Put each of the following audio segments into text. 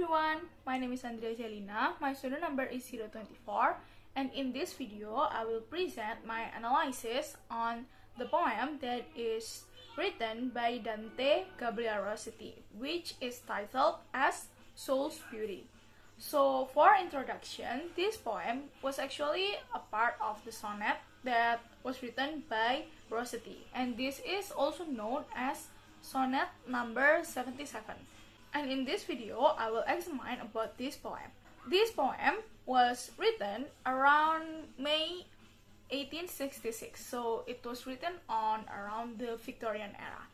everyone, my name is Andrea Zelina, my student number is 024, and in this video I will present my analysis on the poem that is written by Dante Gabriel Rossetti, which is titled as Soul's Beauty. So for introduction, this poem was actually a part of the sonnet that was written by Rossetti, and this is also known as sonnet number 77. And in this video, I will examine about this poem. This poem was written around May 1866, so it was written on around the Victorian era.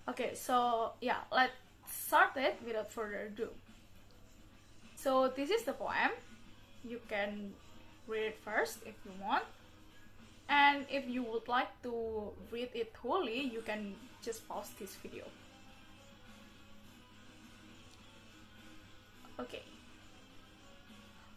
Okay, so yeah, let's start it without further ado. So this is the poem. You can read it first if you want. And if you would like to read it wholly, you can just pause this video. Okay.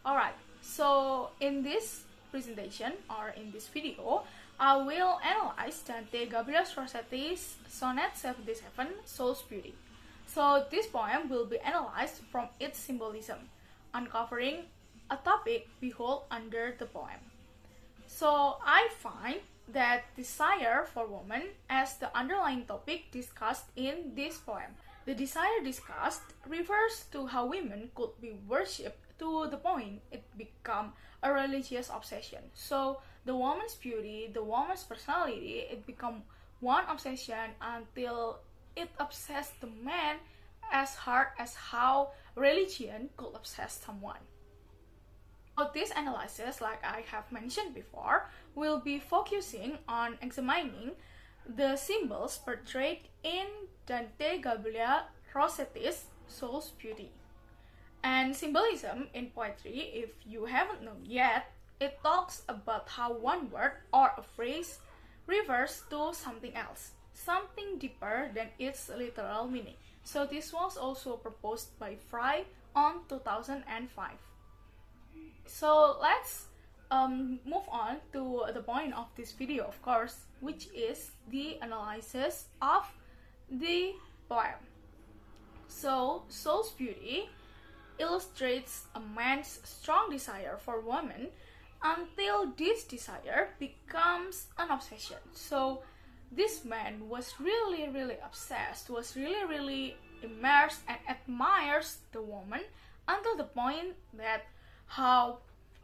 Alright, so in this presentation or in this video, I will analyze Dante Gabriel Rossetti's Sonnet 77, Soul's Beauty. So this poem will be analyzed from its symbolism, uncovering a topic we hold under the poem. So I find that desire for woman as the underlying topic discussed in this poem. The desire discussed refers to how women could be worshipped to the point it become a religious obsession. So the woman's beauty, the woman's personality, it become one obsession until it obsessed the man as hard as how religion could obsess someone. So this analysis, like I have mentioned before, will be focusing on examining the symbols portrayed in Dante Gabriel Rossetti's Soul's Beauty. And symbolism in poetry, if you haven't known yet, it talks about how one word or a phrase refers to something else, something deeper than its literal meaning. So this was also proposed by Fry on 2005. So let's move on to the point of this video, of course, which is the analysis of the poem. So, Soul's Beauty illustrates a man's strong desire for woman until this desire becomes an obsession. So, this man was really obsessed, was really immersed and admires the woman until the point that how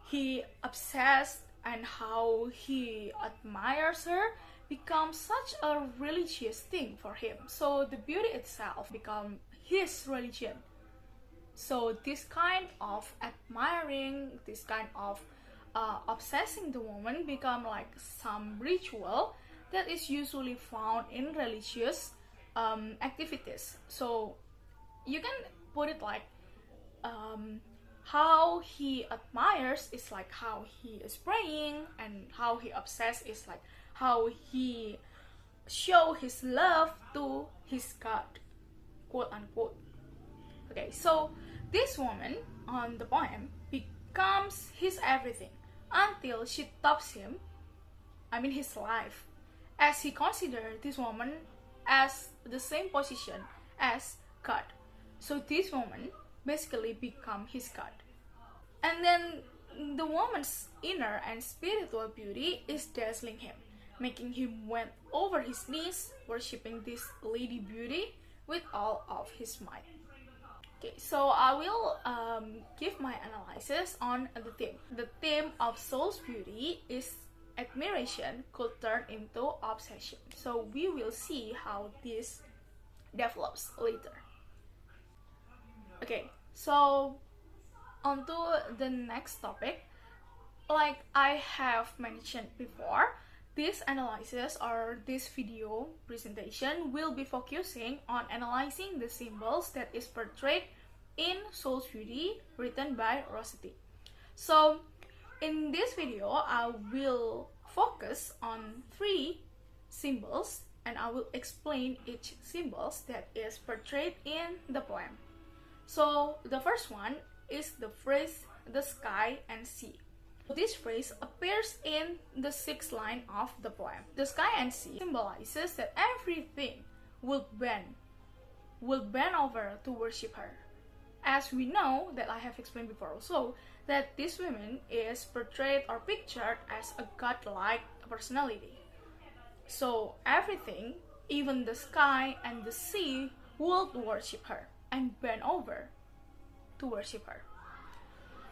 he obsessed and how he admires her becomes such a religious thing for him. So the beauty itself become his religion. So this kind of admiring, this kind of obsessing the woman become like some ritual that is usually found in religious activities. So you can put it like how he admires is like how he is praying, and how he obsessed is like how he show his love to his God, quote unquote. Okay, so this woman on the poem becomes his everything until she tops him, his life, as he considers this woman as the same position as God. So this woman basically become his God. And then the woman's inner and spiritual beauty is dazzling him, making him went over his knees, worshipping this lady beauty with all of his might. Okay, so I will give my analysis on the theme. The theme of Soul's Beauty is admiration could turn into obsession. So we will see how this develops later. Okay, so on to the next topic. Like I have mentioned before, this analysis or this video presentation will be focusing on analyzing the symbols that is portrayed in Soul's Beauty written by Rossetti. So in this video, I will focus on 3 symbols and I will explain each symbols that is portrayed in the poem. So the first one is the phrase the sky and sea. This phrase appears in the 6th line of the poem. The sky and sea symbolizes that everything will bend over to worship her. as we know that I have explained before also, that this woman is portrayed or pictured as a godlike personality. So everything, even the sky and the sea, would worship her and bend over to worship her.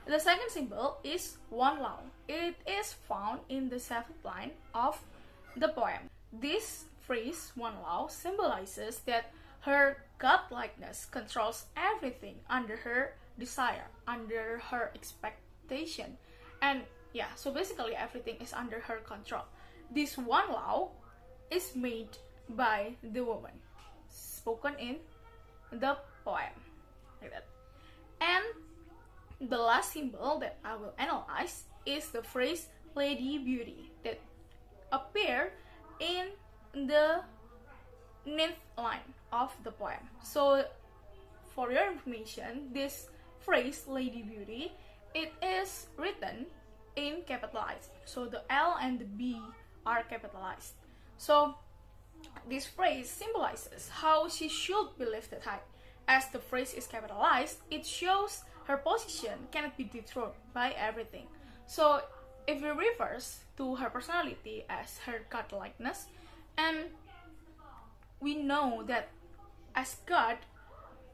The second symbol is one law. It is found in the seventh line of the poem. This phrase, one law, symbolizes that her godlikeness controls everything under her desire, under her expectation. And yeah, so basically everything is under her control. This one law is made by the woman, spoken in the poem, like that. And the last symbol that I will analyze is the phrase Lady Beauty that appear in the ninth line of the poem. So for your information, this phrase Lady Beauty, it is written in capitalized. So the L and the B are capitalized. So this phrase symbolizes how she should be lifted high. As the phrase is capitalized, it shows her position cannot be dethroned by everything. So if we reverse to her personality as her godlikeness, and we know that as God,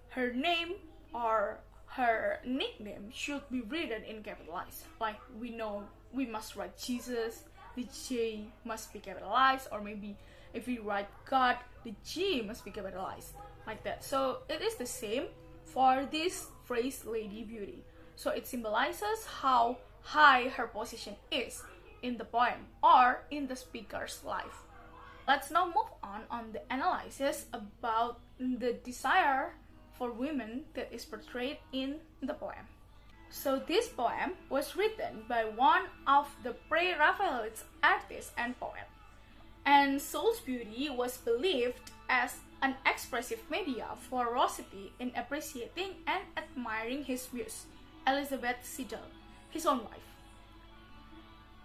her name or her nickname should be written in capitalized. Like we know we must write Jesus, the J must be capitalized, or maybe if we write God, the G must be capitalized, like that. So it is the same for this phrase Lady Beauty. So it symbolizes how high her position is in the poem or in the speaker's life. Let's now move on the analysis about the desire for women that is portrayed in the poem. So this poem was written by one of the pre-Raphaelite artists and poet. And Soul's beauty was believed as an expressive media for Rossetti in appreciating and admiring his muse, Elizabeth Siddal, his own wife.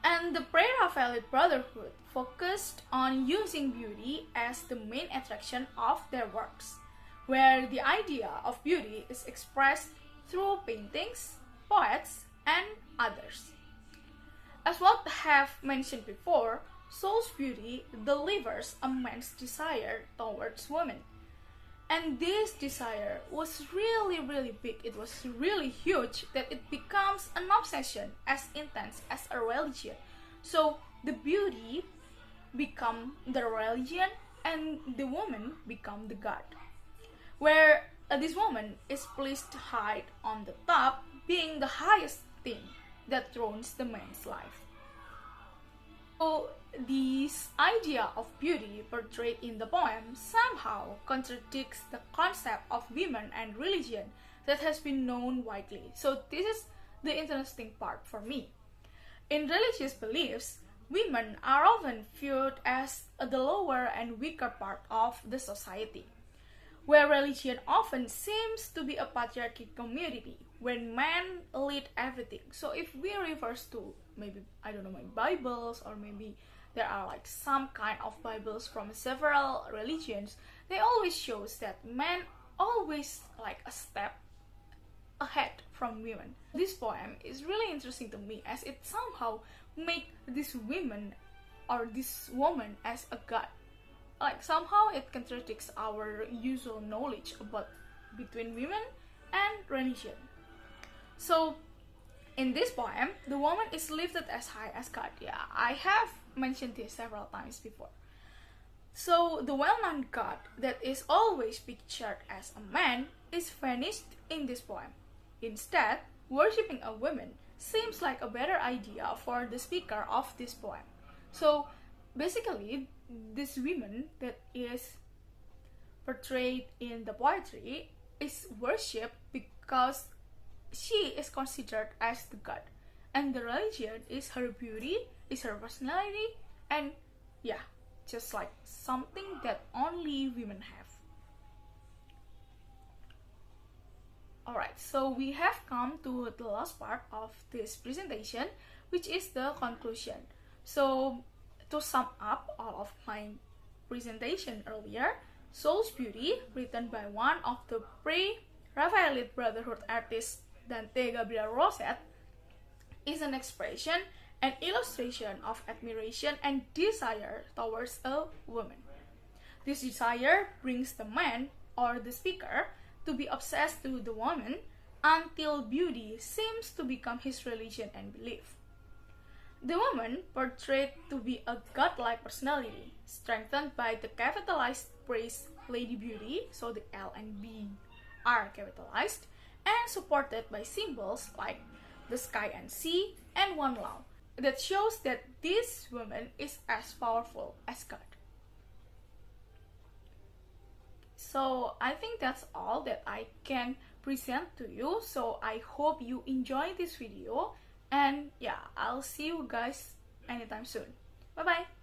And the pre-Raphaelite Brotherhood focused on using beauty as the main attraction of their works, where the idea of beauty is expressed through paintings, poets, and others. As what I have mentioned before, Soul's beauty delivers a man's desire towards women. And this desire was really big, it was really huge, that it becomes an obsession as intense as a religion. So the beauty become the religion and the woman become the god. Where this woman is placed high on the top, being the highest thing that thrones the man's life. So this idea of beauty portrayed in the poem somehow contradicts the concept of women and religion that has been known widely. So this is the interesting part for me. In religious beliefs, women are often viewed as the lower and weaker part of the society, where religion often seems to be a patriarchal community when men lead everything. So if we reverse to maybe, I don't know, my Bibles, or maybe there are like some kind of Bibles from several religions, they always shows that men always like a step ahead from women. This poem is really interesting to me as it somehow make this women or this woman as a god. Like somehow it contradicts our usual knowledge about between women and religion. So in this poem, the woman is lifted as high as God. Yeah, I have mentioned this several times before. So the well-known God that is always pictured as a man is vanished in this poem. Instead, worshipping a woman seems like a better idea for the speaker of this poem. So basically, this woman that is portrayed in the poetry is worshipped because she is considered as the god, and the religion is her beauty, is her personality, and yeah, just like something that only women have. Alright, so we have come to the last part of this presentation, which is the conclusion. So to sum up all of my presentation earlier, Soul's Beauty, written by one of the Raphaelite Brotherhood artist Dante Gabriel Rosset is an expression and illustration of admiration and desire towards a woman. This desire brings the man or the speaker to be obsessed with the woman until beauty seems to become his religion and belief. The woman portrayed to be a godlike personality, strengthened by the capitalized phrase Lady Beauty, so the L and B are capitalized, and supported by symbols like the sky and sea and one love, that shows that this woman is as powerful as God. So I think that's all that I can present to you. So I hope you enjoy this video, and yeah, I'll see you guys anytime soon. Bye bye.